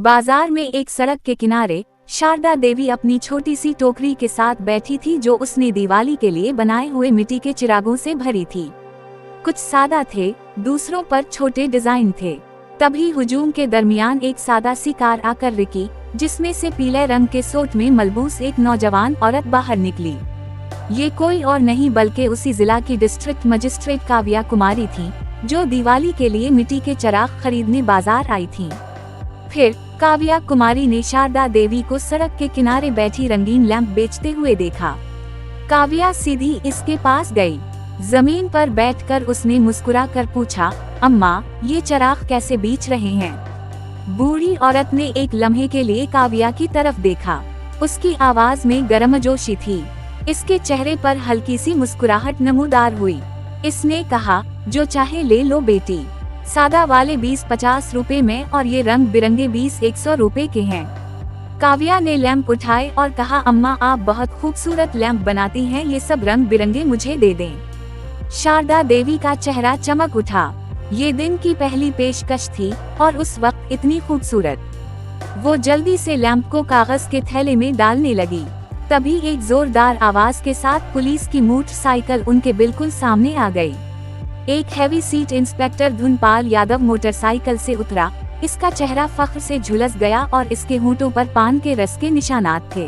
बाजार में एक सड़क के किनारे शारदा देवी अपनी छोटी सी टोकरी के साथ बैठी थी, जो उसने दिवाली के लिए बनाए हुए मिट्टी के चिरागों से भरी थी। कुछ सादा थे, दूसरों पर छोटे डिजाइन थे। तभी हुजूम के दरमियान एक सादा सी कार आकर रुकी, जिसमें से पीले रंग के सूट में मलबूस एक नौजवान औरत बाहर निकली। ये कोई और नहीं बल्कि उसी जिला की डिस्ट्रिक्ट मजिस्ट्रेट काव्या कुमारी थी, जो दिवाली के लिए मिट्टी के चिराग खरीदने बाजार आई थी। फिर काव्या कुमारी ने शारदा देवी को सड़क के किनारे बैठी रंगीन लैंप बेचते हुए देखा। काव्या सीधी इसके पास गई। जमीन पर बैठकर उसने मुस्कुरा कर पूछा, अम्मा, ये चिराग कैसे बेच रहे हैं? बूढ़ी औरत ने एक लम्हे के लिए काव्या की तरफ देखा। उसकी आवाज में गर्मजोशी थी। इसके चेहरे पर हल्की सी मुस्कुराहट नमूदार हुई। इसने कहा, जो चाहे ले लो बेटी। सादा वाले 20-50 रुपए में और ये रंग बिरंगे 20-100 रुपए के हैं। काव्या ने लैंप उठाए और कहा, अम्मा, आप बहुत खूबसूरत लैंप बनाती हैं, ये सब रंग बिरंगे मुझे दे दें। शारदा देवी का चेहरा चमक उठा। ये दिन की पहली पेशकश थी और उस वक्त इतनी खूबसूरत। वो जल्दी से लैंप को कागज के थैले में डालने लगी। तभी एक जोरदार आवाज के साथ पुलिस की मोटरसाइकिल उनके बिल्कुल सामने आ गई। एक heavy seat inspector Dhunpal Yadav motorcycle से उतरा। इसका चेहरा फख्र से झुलस गया और इसके होंठों पर पान के रस के निशानात थे।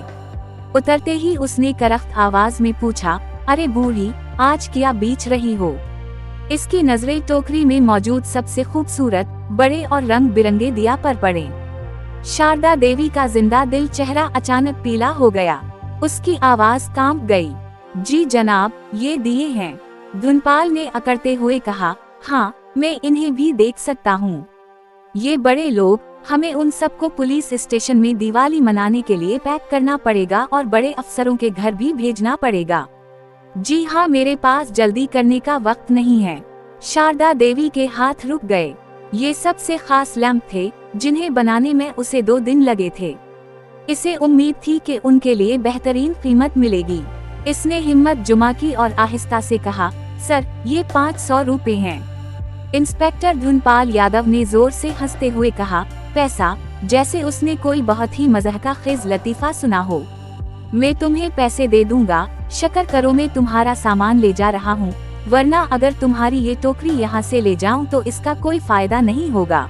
उतरते ही उसने करख्त आवाज में पूछा, अरे बूढ़ी, आज क्या बेच रही हो? इसकी नजरें टोकरी में मौजूद सबसे खूबसूरत, बड़े और रंग बिरंगे दिया पर पड़े। शारदा देवी का जिंदा दिल चेहरा अचानक पीला हो गया। उसकी आवाज कांप गई। जी जनाब, ये दिए हैं, धुनपाल ने अकड़ते हुए कहा। हाँ, मैं इन्हें भी देख सकता हूँ। ये बड़े लोग, हमें उन सबको पुलिस स्टेशन में दिवाली मनाने के लिए पैक करना पड़ेगा और बड़े अफसरों के घर भी भेजना पड़ेगा। जी हाँ, मेरे पास जल्दी करने का वक्त नहीं है। शारदा देवी के हाथ रुक गए। ये सबसे खास लैंप थे, जिन्हें बनाने में उसे 2 दिन लगे थे। इसे उम्मीद थी कि उनके लिए बेहतरीन कीमत मिलेगी। इसने हिम्मत जुमा की और आहिस्ता से कहा, सर, ये 500 रुपए हैं। इंस्पेक्टर धुनपाल यादव ने जोर से हंसते हुए कहा, पैसा? जैसे उसने कोई बहुत ही मज़ाक़खेज़ लतीफ़ा सुना हो। मैं तुम्हें पैसे दे दूंगा, शक्र करो मैं तुम्हारा सामान ले जा रहा हूँ, वरना अगर तुम्हारी ये टोकरी यहाँ से ले जाऊं तो इसका कोई फायदा नहीं होगा।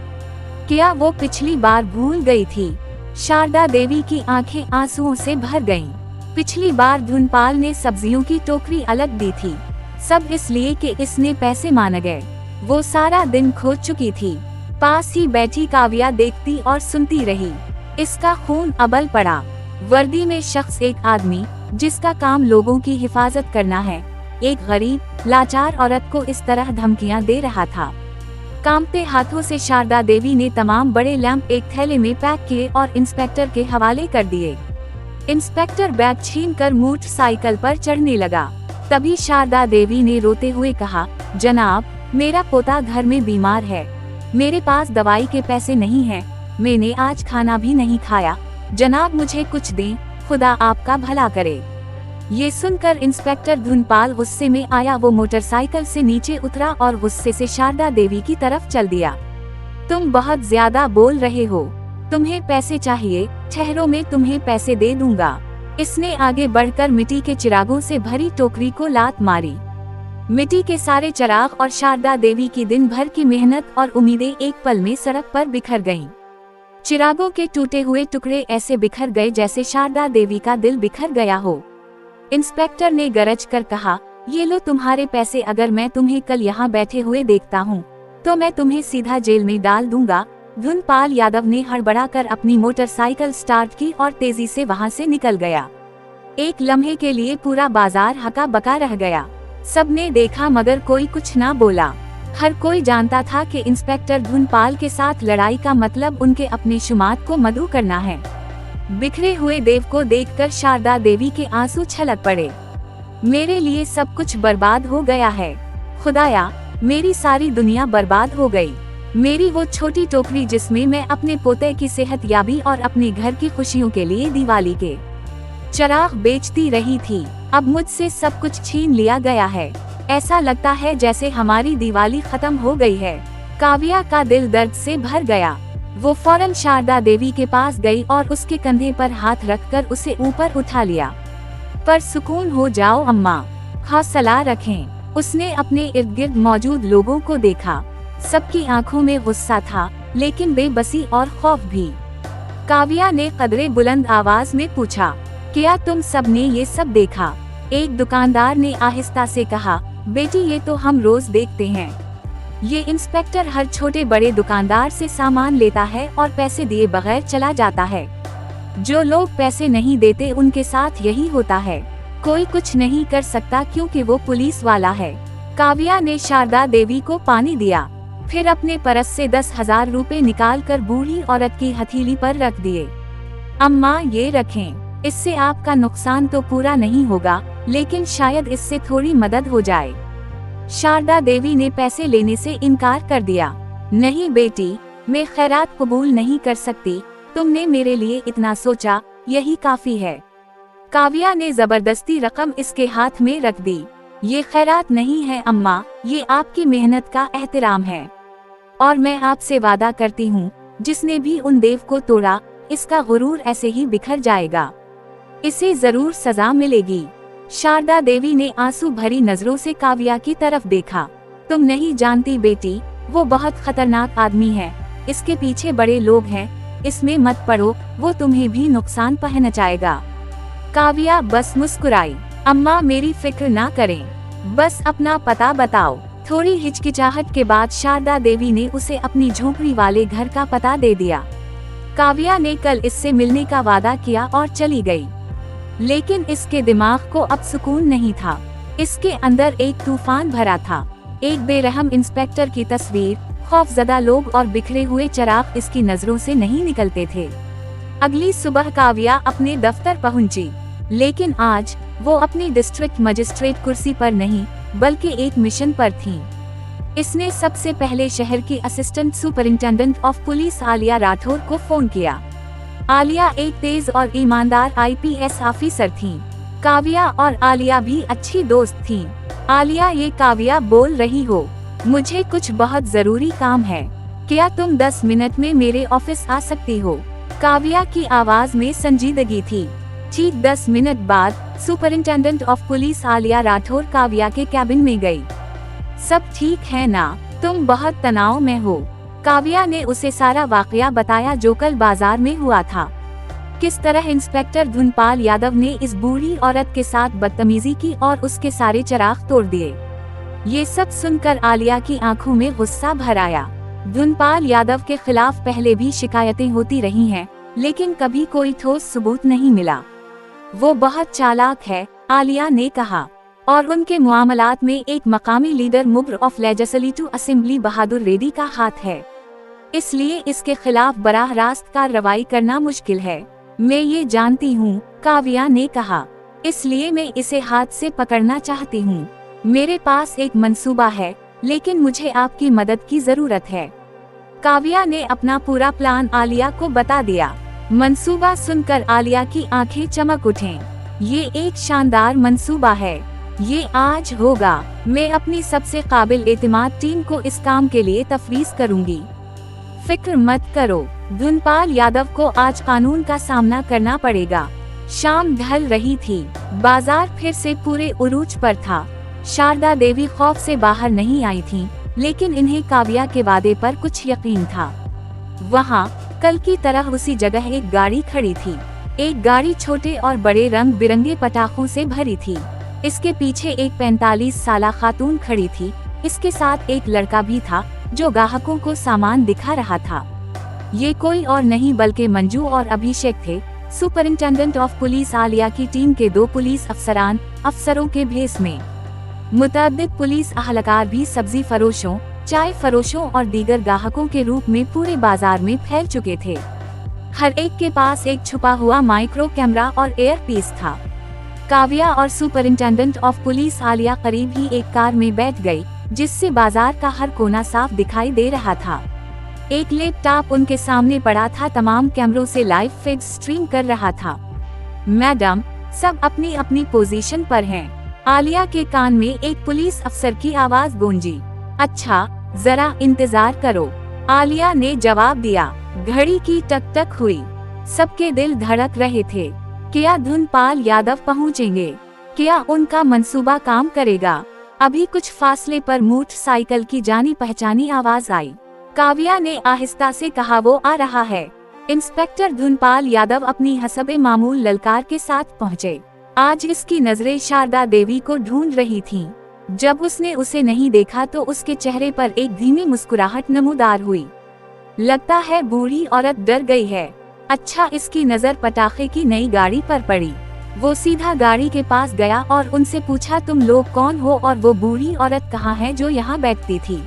क्या वो पिछली बार भूल गई थी? शारदा देवी की आंखें आंसुओं से भर गईं। पिछली बार धुनपाल ने सब्जियों की टोकरी अलग दी थी, सब इसलिए कि इसने पैसे मान गए। वो सारा दिन खो चुकी थी। पास ही बैठी काव्या देखती और सुनती रही। इसका खून अबल पड़ा। वर्दी में शख्स, एक आदमी जिसका काम लोगों की हिफाजत करना है, एक गरीब लाचार औरत को इस तरह धमकियां दे रहा था। कांपते हाथों से शारदा देवी ने तमाम बड़े लैंप एक थैले में पैक किए और इंस्पेक्टर के हवाले कर दिए। इंस्पेक्टर बैग छीनकर मोटरसाइकिल पर चढ़ने लगा। तभी शारदा देवी ने रोते हुए कहा, जनाब, मेरा पोता घर में बीमार है, मेरे पास दवाई के पैसे नहीं हैं, मैंने आज खाना भी नहीं खाया, जनाब मुझे कुछ दें, खुदा आपका भला करे। ये सुनकर इंस्पेक्टर धुनपाल गुस्से में आया। वो मोटरसाइकिल से नीचे उतरा और गुस्से से शारदा देवी की तरफ चल दिया। तुम बहुत ज्यादा बोल रहे हो, तुम्हें पैसे चाहिए? ठहरो, मैं तुम्हें पैसे दे दूंगा। इसने आगे बढ़कर मिट्टी के चिरागों से भरी टोकरी को लात मारी। मिट्टी के सारे चिराग और शारदा देवी की दिन भर की मेहनत और उम्मीदें एक पल में सड़क पर बिखर गईं। चिरागों के टूटे हुए टुकड़े ऐसे बिखर गए जैसे शारदा देवी का दिल बिखर गया हो। इंस्पेक्टर ने गरज कर कहा, ये लो तुम्हारे पैसे, अगर मैं तुम्हें कल यहाँ बैठे हुए देखता हूँ तो मैं तुम्हें सीधा जेल में डाल दूंगा। धुनपाल यादव ने हड़बड़ाकर अपनी मोटरसाइकिल स्टार्ट की और तेजी से वहाँ से निकल गया। एक लम्हे के लिए पूरा बाजार हका बका रह गया। सबने देखा मगर कोई कुछ ना बोला। हर कोई जानता था कि इंस्पेक्टर धुनपाल के साथ लड़ाई का मतलब उनके अपने शुमात को मधु करना है। बिखरे हुए देव को देखकर शारदा देवी के आंसू छलक पड़े। मेरे लिए सब कुछ बर्बाद हो गया है, खुदाया, मेरी सारी दुनिया बर्बाद हो गई। मेरी वो छोटी टोकरी जिसमें मैं अपने पोते की सेहतयाबी और अपने घर की खुशियों के लिए दिवाली के चिराग बेचती रही थी, अब मुझसे सब कुछ छीन लिया गया है। ऐसा लगता है जैसे हमारी दिवाली खत्म हो गई है। काव्या का दिल दर्द से भर गया। वो फौरन शारदा देवी के पास गई और उसके कंधे पर हाथ रखकर उसे ऊपर उठा लिया। पर सुकून हो जाओ अम्मा, हौसला रखें। उसने अपने इर्द गिर्द मौजूद लोगों को देखा। सबकी आंखों में गुस्सा था, लेकिन बेबसी और खौफ भी। काव्या ने कदरे बुलंद आवाज में पूछा, क्या तुम सब ने ये सब देखा? एक दुकानदार ने आहिस्ता से कहा, बेटी ये तो हम रोज देखते हैं। ये इंस्पेक्टर हर छोटे बड़े दुकानदार से सामान लेता है और पैसे दिए बगैर चला जाता है। जो लोग पैसे नहीं देते उनके साथ यही होता है। कोई कुछ नहीं कर सकता क्योंकि वो पुलिस वाला है। काव्या ने शारदा देवी को पानी दिया, फिर अपने परस से 10,000 रुपए निकालकर बूढ़ी औरत की हथेली पर रख दिए। अम्मा ये रखें, इससे आपका नुकसान तो पूरा नहीं होगा, लेकिन शायद इससे थोड़ी मदद हो जाए। शारदा देवी ने पैसे लेने से इनकार कर दिया। नहीं बेटी, मैं खैरात कबूल नहीं कर सकती। तुमने मेरे लिए इतना सोचा, यही काफी है। काव्या ने जबरदस्ती रकम इसके हाथ में रख दी। ये खैरात नहीं है अम्मा, ये आपकी मेहनत का एहतराम है। और मैं आपसे वादा करती हूँ, जिसने भी उन देव को तोड़ा, इसका गुरूर ऐसे ही बिखर जाएगा। इसे जरूर सजा मिलेगी। शारदा देवी ने आंसू भरी नजरों से काव्या की तरफ देखा। तुम नहीं जानती बेटी, वो बहुत खतरनाक आदमी है। इसके पीछे बड़े लोग हैं, इसमें मत पड़ो, वो तुम्हें भी नुकसान पहुंचाएगा। काव्या बस मुस्कुराई। अम्मा मेरी फिक्र ना करें, बस अपना पता बताओ। थोड़ी हिचकिचाहट के बाद शारदा देवी ने उसे अपनी झोपड़ी वाले घर का पता दे दिया। काव्या ने कल इससे मिलने का वादा किया और चली गई, लेकिन इसके दिमाग को अब सुकून नहीं था। इसके अंदर एक तूफान भरा था। एक बेरहम इंस्पेक्टर की तस्वीर, खौफजदा लोग और बिखरे हुए चिराग इसकी नजरों से नहीं निकलते थे। अगली सुबह काव्या अपने दफ्तर पहुंची, लेकिन आज वो अपनी डिस्ट्रिक्ट मजिस्ट्रेट कुर्सी पर नहीं, बल्कि एक मिशन पर थी। इसने सबसे पहले शहर की assistant superintendent of police Alia Rathore को फोन किया। आलिया एक तेज और ईमानदार IPS ऑफिसर थी। काव्या और आलिया भी अच्छी दोस्त थीं। आलिया ये काव्या बोल रही हो, मुझे कुछ बहुत जरूरी काम है, क्या तुम 10 मिनट में मेरे ऑफिस आ सकती हो? काव्या की आवाज में संजीदगी थी। ठीक 10 मिनट बाद superintendent of police Alia Rathore Kavya के कैबिन में गई। सब ठीक है ना? तुम बहुत तनाव में हो। काव्या ने उसे सारा वाकया बताया जो कल बाजार में हुआ था। किस तरह इंस्पेक्टर धुनपाल यादव ने इस बूढ़ी औरत के साथ बदतमीजी की और उसके सारे चिराग तोड़ दिए। ये सब सुनकर आलिया की आंखों में गुस्सा भर आया। धुनपाल यादव के खिलाफ पहले भी शिकायतें होती रही हैं, लेकिन कभी कोई ठोस सबूत नहीं मिला। वो बहुत चालाक है, आलिया ने कहा, और उनके मामलात में एक मकामी लीडर मुब्र ऑफ लेजिस्लेटिव असेंबली बहादुर रेड्डी का हाथ है। इसलिए इसके खिलाफ बराह रास्त कार्रवाई करना मुश्किल है। मैं ये जानती हूँ, काव्या ने कहा, इसलिए मैं इसे हाथ से पकड़ना चाहती हूँ। मेरे पास एक मंसूबा है, लेकिन मुझे आपकी मदद की जरूरत है। काव्या ने अपना पूरा प्लान आलिया को बता दिया। मंसूबा सुनकर आलिया की आंखें चमक उठें। ये एक शानदार मंसूबा है, ये आज होगा। मैं अपनी सबसे काबिल एतमाद टीम को इस काम के लिए तफवीज करूंगी। फिक्र मत करो। धुनपाल यादव को आज कानून का सामना करना पड़ेगा। शाम ढल रही थी, बाजार फिर से पूरे उरूज पर था। शारदा देवी खौफ से बाहर नहीं आई थीं, लेकिन इन्हें काव्या के वादे पर कुछ यकीन था। वहाँ कल की तरह उसी जगह एक गाड़ी खड़ी थी। एक गाड़ी छोटे और बड़े रंग बिरंगे पटाखों से भरी थी। इसके पीछे एक 45 साला खातून खड़ी थी। इसके साथ एक लड़का भी था जो ग्राहकों को सामान दिखा रहा था। ये कोई और नहीं बल्कि मंजू और अभिषेक थे, सुपरिंटेंडेंट ऑफ पुलिस आलिया की टीम के 2 पुलिस अफसरों के भेस में। मुतअद्दिद पुलिस अहलकार भी सब्जी फरोशों, चाय फरोशों और दीगर ग्राहकों के रूप में पूरे बाजार में फैल चुके थे। हर एक के पास एक छुपा हुआ माइक्रो कैमरा और एयर पीस था। काव्या और सुपरिंटेंडेंट ऑफ पुलिस आलिया करीब ही एक कार में बैठ गई, जिससे बाजार का हर कोना साफ दिखाई दे रहा था। एक लैपटॉप उनके सामने पड़ा था, तमाम कैमरों से लाइव फीड स्ट्रीम कर रहा था। मैडम, सब अपनी अपनी पोजीशन पर हैं। आलिया के कान में एक पुलिस अफसर की आवाज गूंजी। अच्छा, जरा इंतजार करो, आलिया ने जवाब दिया। घड़ी की टक टक हुई। सबके दिल धड़क रहे थे। क्या धुनपाल यादव पहुंचेंगे? क्या उनका मंसूबा काम करेगा? अभी कुछ फासले पर मोटरसाइकिल की जानी पहचानी आवाज आई। काव्या ने आहिस्ता से कहा, वो आ रहा है। इंस्पेक्टर धुनपाल यादव अपनी हसबे मामूल ललकार के साथ पहुंचे। आज इसकी नजरें शारदा देवी को ढूंढ रही थीं। जब उसने उसे नहीं देखा तो उसके चेहरे पर एक धीमी मुस्कुराहट नमूदार हुई। लगता है बूढ़ी औरत डर गई है। अच्छा, इसकी नजर पटाखे की नई गाड़ी पर पड़ी। वो सीधा गाड़ी के पास गया और उनसे पूछा, तुम लोग कौन हो और वो बूढ़ी औरत कहाँ है जो यहाँ बैठती थी?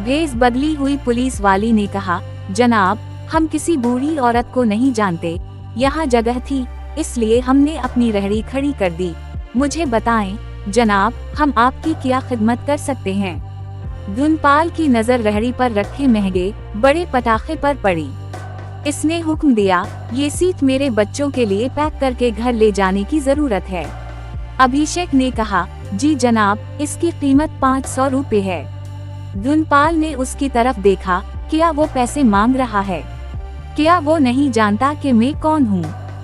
भेस बदली हुई पुलिस वाली ने कहा, जनाब, हम किसी बूढ़ी औरत को नहीं जानते। यहाँ जगह थी इसलिए हमने अपनी रेहड़ी खड़ी कर दी। मुझे बताएं जनाब, हम आपकी क्या खिदमत कर सकते हैं? धुनपाल की नजर रेहड़ी पर रखे महंगे बड़े पटाखे पर पड़ी। इसने हुक्म दिया, ये सीट मेरे बच्चों के लिए पैक करके घर ले जाने की जरूरत है। अभिषेक ने कहा, जी जनाब, इसकी कीमत 500 रुपए है। धुनपाल ने उसकी तरफ देखा, क्या वो पैसे मांग रहा है? क्या वो नहीं जानता कि मैं कौन हूँ?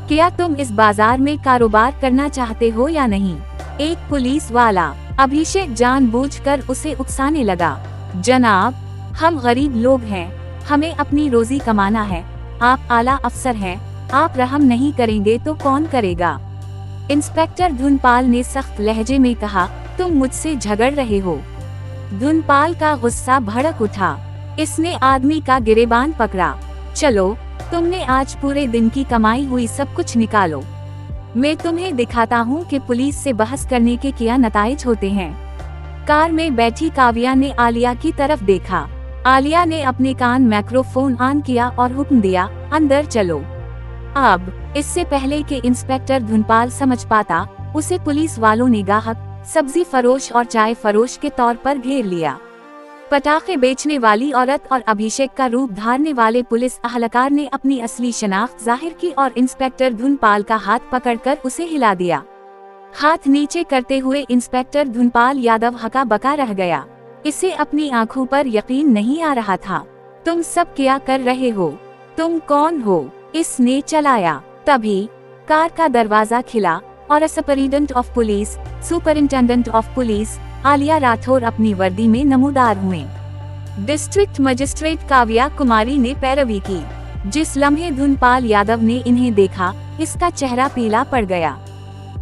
क्या तुम इस बाजार में कारोबार करना चाहते हो या नहीं? एक पुलिस वाला अभिषेक जानबूझकर उसे उकसाने लगा। जनाब, हम गरीब लोग हैं, हमें अपनी रोजी कमाना है। आप आला अफसर हैं, आप रहम नहीं करेंगे तो कौन करेगा? इंस्पेक्टर धुनपाल ने सख्त लहजे में कहा, तुम मुझसे झगड़ रहे हो। धुनपाल का गुस्सा भड़क उठा। इसने आदमी का गिरेबान पकड़ा। चलो, तुमने आज पूरे दिन की कमाई हुई सब कुछ निकालो। मैं तुम्हें दिखाता हूँ कि पुलिस से बहस करने के क्या नताइज होते हैं। कार में बैठी काव्या ने आलिया की तरफ देखा। आलिया ने अपने कान माइक्रोफोन ऑन किया और हुक्म दिया, अंदर चलो। अब इससे पहले कि इंस्पेक्टर धुनपाल समझ पाता, उसे पुलिस वालों ने गाहक, सब्जी फरोश और चाय फरोश के तौर पर घेर लिया। पटाखे बेचने वाली औरत और अभिषेक का रूप धारने वाले पुलिस अहलकार ने अपनी असली शनाख्त जाहिर की और इंस्पेक्टर धुनपाल का हाथ पकड़कर उसे हिला दिया। हाथ नीचे करते हुए इंस्पेक्टर धुनपाल यादव हका बका रह गया। इसे अपनी आंखों पर यकीन नहीं आ रहा था। तुम सब क्या कर रहे हो? तुम कौन हो? इसने चलाया। तभी कार का दरवाजा खुला और superintendent of police Alia Rathore अपनी वर्दी में नमूदार हुए। डिस्ट्रिक्ट मजिस्ट्रेट काव्या कुमारी ने पैरवी की। जिस लम्हे धुनपाल यादव ने इन्हें देखा, इसका चेहरा पीला पड़ गया।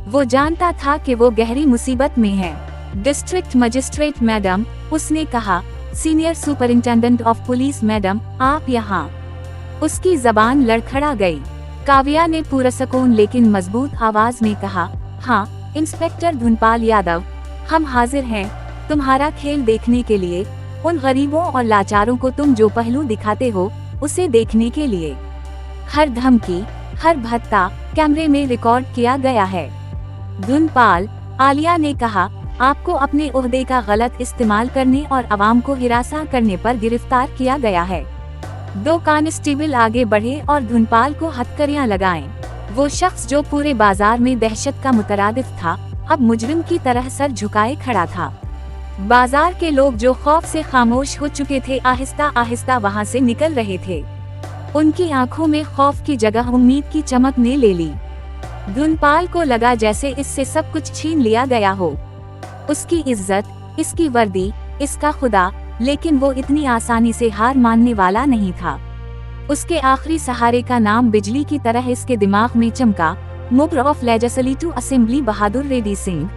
वो जानता था कि वो गहरी मुसीबत में है। डिस्ट्रिक्ट मजिस्ट्रेट मैडम, उसने कहा, senior superintendent of police madam, आप यहाँ। उसकी जबान लड़खड़ा गई। काव्या ने पुरसकून लेकिन मजबूत आवाज में कहा, हाँ इंस्पेक्टर धुनपाल यादव, हम हाजिर हैं तुम्हारा खेल देखने के लिए। उन गरीबों और लाचारों को तुम जो पहलू दिखाते हो, उसे देखने के लिए। हर धमकी, हर भत्ता कैमरे में रिकॉर्ड किया गया है। धुनपाल, आलिया ने कहा, आपको अपने ओहदे का गलत इस्तेमाल करने और अवाम को हिरासा करने पर गिरफ्तार किया गया है। 2 कांस्टेबल आगे बढ़े और धुनपाल को हथकड़ियां लगाएं। वो शख्स जो पूरे बाजार में दहशत का मुतरादिफ था, अब मुजरिम की तरह सर झुकाए खड़ा था। बाजार के लोग जो खौफ से खामोश हो चुके थे, आहिस्ता आहिस्ता वहां से निकल रहे थे। उनकी आंखों में खौफ की जगह उम्मीद की चमक ने ले ली। धुनपाल को लगा जैसे इससे सब कुछ छीन लिया गया हो, उसकी इज्जत, इसकी वर्दी, इसका खुदा। लेकिन वो इतनी आसानी से हार मानने वाला नहीं था। उसके आखिरी सहारे का नाम बिजली की तरह इसके दिमाग में चमका, मुंबर ऑफ लेजिस्लेटिव असेंबली बहादुर रेड्डी सिंह।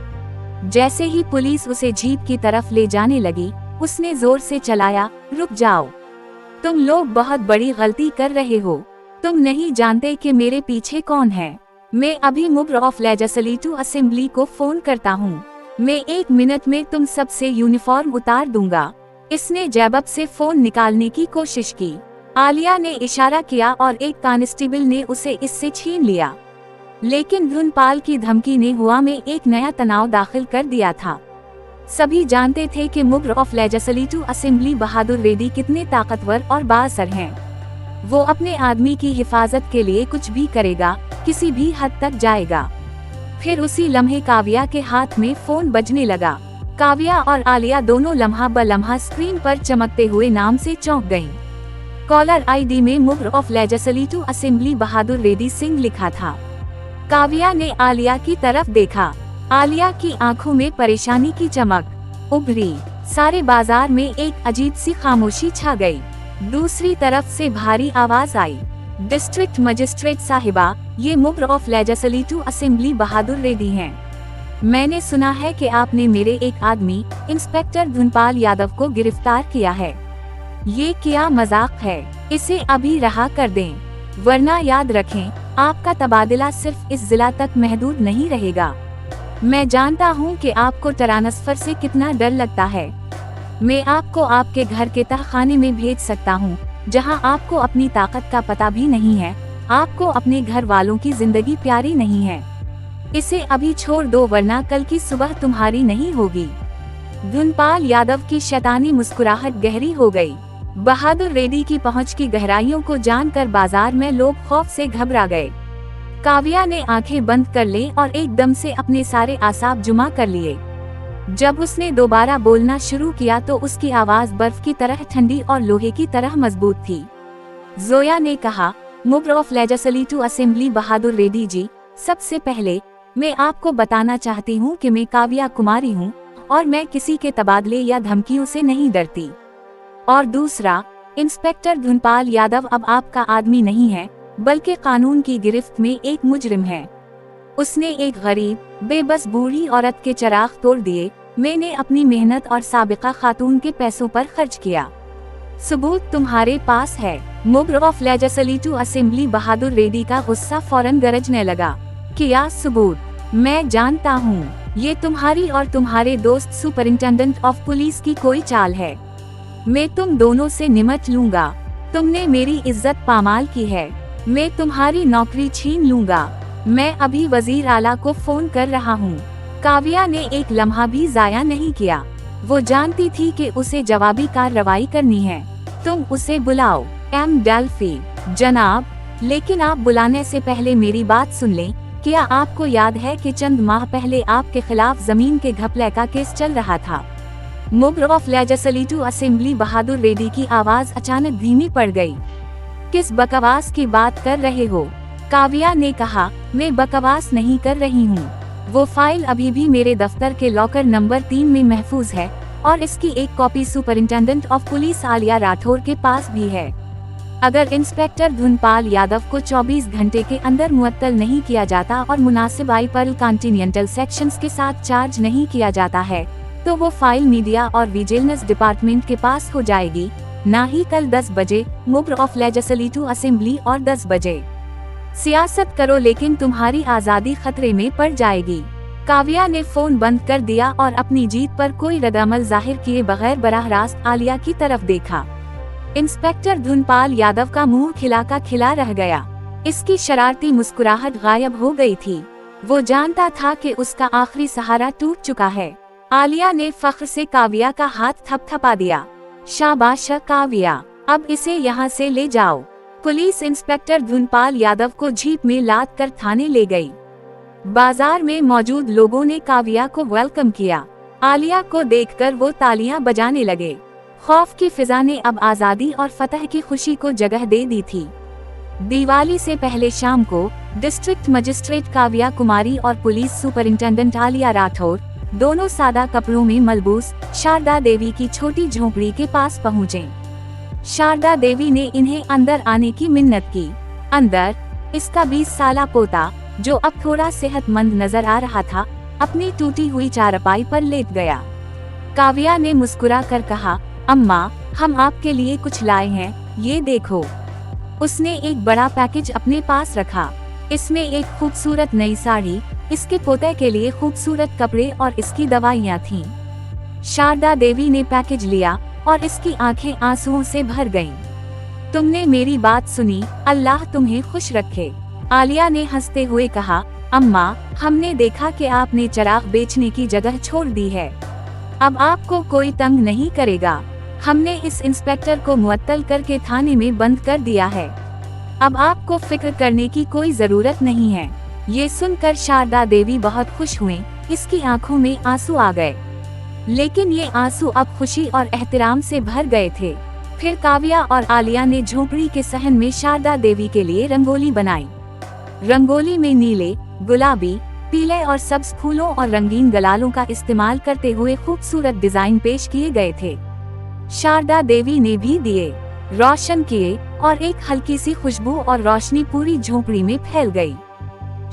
जैसे ही पुलिस उसे जीप की तरफ ले जाने लगी, उसने जोर से चलाया, रुक जाओ, तुम लोग बहुत बड़ी गलती कर रहे हो। तुम नहीं जानते कि मेरे पीछे कौन है। मैं अभी मुंबर ऑफ लेजिस्लेटिव असेंबली को फोन करता हूँ। मैं 1 मिनट में तुम सब से यूनिफॉर्म उतार दूंगा। इसने जेब से फोन निकालने की कोशिश की। आलिया ने इशारा किया और एक कांस्टेबल ने उसे इससे छीन लिया। लेकिन धुनपाल की धमकी ने हुआ में एक नया तनाव दाखिल कर दिया था। सभी जानते थे कि मुंबर ऑफ लेजिस्लेटिव असेंबली बहादुर रेड्डी कितने ताकतवर और बाअसर हैं। वो अपने आदमी की हिफाजत के लिए कुछ भी करेगा, किसी भी हद तक जाएगा। फिर उसी लम्हे काव्या के हाथ में फोन बजने लगा। काव्या और आलिया दोनों लम्हा ब लम्हा स्क्रीन पर चमकते हुए नाम से चौंक गईं। कॉलर आईडी में मुब्र ऑफ लेजिस्लेटिव असेंबली बहादुर रेड्डी सिंह लिखा था। काव्या ने आलिया की तरफ देखा। आलिया की आंखों में परेशानी की चमक उभरी। सारे बाजार में एक अजीब सी खामोशी छा गई। दूसरी तरफ से भारी आवाज आई, डिस्ट्रिक्ट मजिस्ट्रेट साहिबा, ये मुब्र ऑफ लेजिस्लेटिव असेंबली बहादुर रेड्डी हैं। मैंने सुना है कि आपने मेरे एक आदमी इंस्पेक्टर धुनपाल यादव को गिरफ्तार किया है। ये क्या मजाक है? इसे अभी रहा कर दें, वरना याद रखें आपका तबादला सिर्फ इस जिला तक महदूद नहीं रहेगा। मैं जानता हूँ कि आपको ट्रांसफर से कितना डर लगता है। मैं आपको आपके घर के तहखाने में भेज सकता हूँ, जहाँ आपको अपनी ताकत का पता भी नहीं है। आपको अपने घर वालों की जिंदगी प्यारी नहीं है। इसे अभी छोड़ दो, वरना कल की सुबह तुम्हारी नहीं होगी। धुनपाल यादव की शैतानी मुस्कुराहट गहरी हो गई। बहादुर रेड्डी की पहुंच की गहराइयों को जानकर बाजार में लोग खौफ से घबरा गए। काव्या ने आंखें बंद कर ली और एकदम से अपने सारे आसाब जुमा कर लिए। जब उसने दोबारा बोलना शुरू किया तो उसकी आवाज बर्फ की तरह ठंडी और लोहे की तरह मजबूत थी। जोया ने कहा, मुब्र ऑफ लेजिस्लेटिव असेंबली बहादुर रेड्डी जी, सबसे पहले मैं आपको बताना चाहती हूँ कि मैं काव्या कुमारी हूँ और मैं किसी के तबादले या धमकियों से नहीं डरती। और दूसरा, इंस्पेक्टर धुनपाल यादव अब आपका आदमी नहीं है, बल्कि कानून की गिरफ्त में एक मुजरिम है। उसने एक गरीब बेबस बूढ़ी औरत के चिराग तोड़ दिए। मैंने अपनी मेहनत और साबिका खातून के पैसों पर खर्च किया। सबूत तुम्हारे पास है। मुब्र ऑफ लेजिस्लेटिव असेंबली बहादुर रेड्डी का गुस्सा फौरन गरजने लगा। क्या सबूत? मैं जानता हूँ ये तुम्हारी और तुम्हारे दोस्त सुपरिंटेंडेंट ऑफ पुलिस की कोई चाल है। मैं तुम दोनों से निमट लूंगा। तुमने मेरी इज्जत पामाल की है। मैं तुम्हारी नौकरी छीन लूंगा। मैं अभी वजीर आला को फोन कर रहा हूँ। काव्या ने एक लम्हा भी जाया नहीं किया। वो जानती थी कि उसे जवाबी कार्रवाई करनी है। तुम उसे बुलाओ। एम डेल्फी। जनाब, लेकिन आप बुलाने से पहले मेरी बात सुन लें। क्या आपको याद है कि चंद माह पहले आपके खिलाफ जमीन के घपले का केस चल रहा था? मुब्र ऑफ लेजिस्लेटिव असेंबली बहादुर रेड्डी की आवाज अचानक धीमी पड़ गई। किस बकवास की बात कर रहे हो? काव्या ने कहा, मैं बकवास नहीं कर रही हूँ। वो फाइल अभी भी मेरे दफ्तर के लॉकर नंबर 3 में महफूज है और इसकी एक copy superintendent of police Alia Rathore के पास भी है। अगर इंस्पेक्टर धुनपाल यादव को 24 घंटे के अंदर मुअत्तल नहीं किया जाता और मुनासिब आईपीएल कॉन्टिनेंटल सेक्शंस के साथ चार्ज नहीं किया जाता है, तो वो फाइल मीडिया और विजिलेंस डिपार्टमेंट के पास हो जाएगी, ना ही कल 10 बजे मुब्र ऑफ लेजिस्लेटिव असेंबली और 10 बजे। सियासत करो, लेकिन तुम्हारी आजादी खतरे में पड़ जाएगी। काव्या ने फोन बंद कर दिया और अपनी जीत पर कोई रद्दअमल जाहिर किए बगैर बराह रास्त आलिया की तरफ देखा। इंस्पेक्टर धुनपाल यादव का मुंह खिला का खिला रह गया। इसकी शरारती मुस्कुराहट गायब हो गई थी। वो जानता था कि उसका आखिरी सहारा टूट चुका है। आलिया ने फख्र से काव्या का हाथ थपथपा दिया। शाबाश काव्या, अब इसे यहाँ से ले जाओ। पुलिस इंस्पेक्टर धुनपाल यादव को जीप में लाद कर थाने ले गई। बाजार में मौजूद लोगों ने काव्या को वेलकम किया। आलिया को देखकर वो तालियां बजाने लगे। खौफ की फिजा ने अब आजादी और फतह की खुशी को जगह दे दी थी। दिवाली से पहले शाम को डिस्ट्रिक्ट मजिस्ट्रेट काव्या कुमारी और पुलिस सुपरिंटेंडेंट आलिया राठौर दोनों सादा कपड़ों में मलबूस शारदा देवी की छोटी झोपड़ी के पास पहुँचे। शारदा देवी ने इन्हें अंदर आने की मिन्नत की। अंदर इसका 20 साला पोता, जो अब थोड़ा सेहतमंद नजर आ रहा था, अपनी टूटी हुई चारपाई पर लेट गया। काव्या ने मुस्कुरा कर कहा, अम्मा, हम आपके लिए कुछ लाए हैं, ये देखो। उसने एक बड़ा पैकेज अपने पास रखा। इसमें एक खूबसूरत नई साड़ी, इसके पोते के लिए खूबसूरत कपड़े और इसकी दवाइयाँ थीं। शारदा देवी ने पैकेज लिया और इसकी आंखें आंसुओं से भर गईं। तुमने मेरी बात सुनी, अल्लाह तुम्हें खुश रखे। आलिया ने हंसते हुए कहा, अम्मा, हमने देखा कि आपने चिराग बेचने की जगह छोड़ दी है। अब आपको कोई तंग नहीं करेगा। हमने इस इंस्पेक्टर को मुअत्तल करके थाने में बंद कर दिया है। अब आपको फिक्र करने की कोई जरूरत नहीं है। ये सुनकर शारदा देवी बहुत खुश हुई। इसकी आंखों में आंसू आ गए, लेकिन ये आंसू अब खुशी और एहतराम से भर गए थे। फिर काव्या और आलिया ने झोपड़ी के सहन में शारदा देवी के लिए रंगोली बनाई। रंगोली में नीले, गुलाबी, पीले और सब्ज फूलों और रंगीन गलालों का इस्तेमाल करते हुए खूबसूरत डिजाइन पेश किए गए थे। शारदा देवी ने भी दिए रोशन किए और एक हल्की सी खुशबू और रोशनी पूरी झोपड़ी में फैल गई।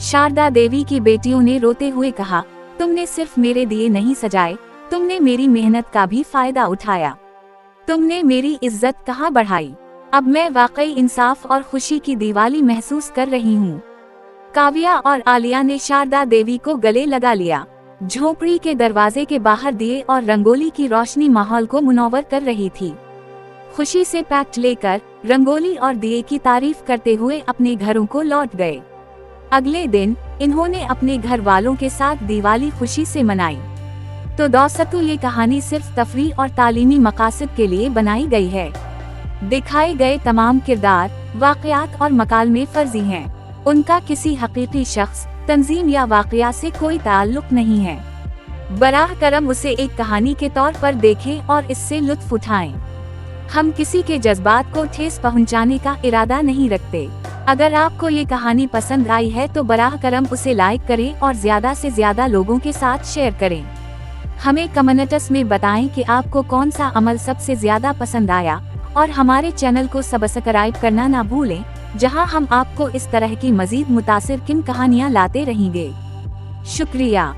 शारदा देवी की बेटियों ने रोते हुए कहा, तुमने सिर्फ मेरे दिए नहीं सजाए, तुमने मेरी मेहनत का भी फायदा उठाया। तुमने मेरी इज्जत कहाँ बढ़ाई। अब मैं वाकई इंसाफ और खुशी की दिवाली महसूस कर रही हूँ। काव्या और आलिया ने शारदा देवी को गले लगा लिया। झोपड़ी के दरवाजे के बाहर दिए और रंगोली की रोशनी माहौल को मुनव्वर कर रही थी। खुशी से पैक्ट लेकर रंगोली और दिए की तारीफ करते हुए अपने घरों को लौट गए। अगले दिन इन्होंने अपने घर वालों के साथ दिवाली खुशी से मनाई। तो दोस्तों, ये कहानी सिर्फ तफरीह और तालीमी मकासद के लिए बनाई गई है। दिखाए गए तमाम किरदार, वाक़यात और मकालमे फर्जी हैं। उनका किसी हकीकी शख्स, तंजीम या वाक़या से कोई ताल्लुक नहीं है। बराह करम उसे एक कहानी के तौर पर देखें और इससे लुत्फ उठाएं। हम किसी के जज्बात को ठेस पहुंचाने का इरादा नहीं रखते। अगर आपको ये कहानी पसंद आई है तो बराह करम उसे लाइक करें और ज़्यादा से ज़्यादा लोगों के साथ शेयर करें। हमें कमेंट्स में बताएं कि आपको कौन सा अमल सबसे ज़्यादा पसंद आया और हमारे चैनल को सब्सक्राइब करना ना भूलें, जहां हम आपको इस तरह की मज़ीद मुतासिर किन कहानियां लाते रहेंगे। शुक्रिया।